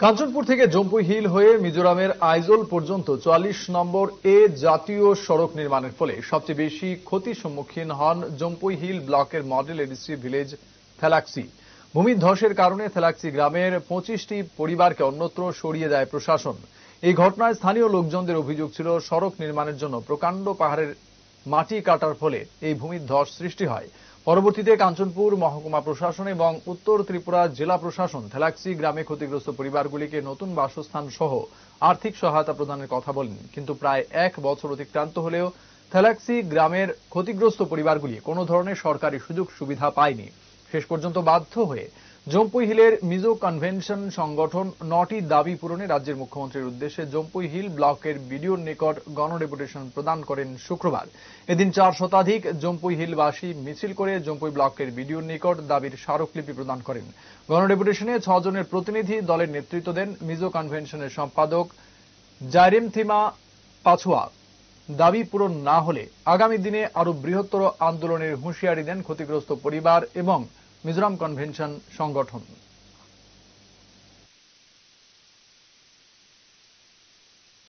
কাঞ্চনপুর থেকে জম্পুই হিল হয়ে মিজোরামের আইজল পর্যন্ত ৪৪ নম্বর জাতীয় সড়ক নির্মাণের ফলে সবচেয়ে বেশি ক্ষতির সম্মুখীন হন জম্পুই হিল ব্লকের মডেল এডিসি ভিলেজ থেলাক্সি। ভূমিধসের কারণে থেলাক্সি গ্রামের ২৫টি পরিবারকে অন্যত্র সরিয়ে দেয় প্রশাসন। এই ঘটনায় স্থানীয় লোকজনদের অভিযোগ ছিল, সড়ক নির্মাণের জন্য প্রকাণ্ড পাহাড়ের মাটি কাটার ফলে এই ভূমিধস সৃষ্টি হয়। পরবর্তীতে কাঞ্চনপুর মহকুমা প্রশাসন এবং উত্তর ত্রিপুরা জেলা প্রশাসন থেলাক্সি গ্রামে ক্ষতিগ্রস্ত পরিবারগুলিকে নতুন বাসস্থান সহ আর্থিক সহায়তা প্রদানের কথা বলেন। কিন্তু প্রায় ১ বছর অতিক্রান্ত হলেও থেলাক্সি গ্রামের ক্ষতিগ্রস্ত পরিবারগুলি কোনো ধরনের সরকারি সুযোগ সুবিধা পায়নি। শেষ পর্যন্ত বাধ্য হয়ে জম্পুই হিলের মিজো কনভেনশন সংগঠন ৯টি দাবি পূরণে রাজ্যের মুখ্যমন্ত্রীর উদ্দেশ্যে জম্পুই হিল ব্লকের বিডিওর নিকট গণডেপুটেশন প্রদান করেন শুক্রবার। এদিন ৪ শতাধিক জম্পুই হিলবাসী মিছিল করে জম্পুই ব্লকের বিডিওর নিকট দাবির স্মারকলিপি প্রদান করেন। গণডেপুটেশনে ৬ জনের প্রতিনিধি দলের নেতৃত্ব দেন মিজো কনভেনশনের সম্পাদক জাইরেমথিমা পাছুয়া। দাবি পূরণ না হলে আগামী দিনে আরো বৃহত্তর আন্দোলনের হুঁশিয়ারি দেন ক্ষতিগ্রস্ত পরিবার এবং মিজোরাম কনভেনশন সংগঠন।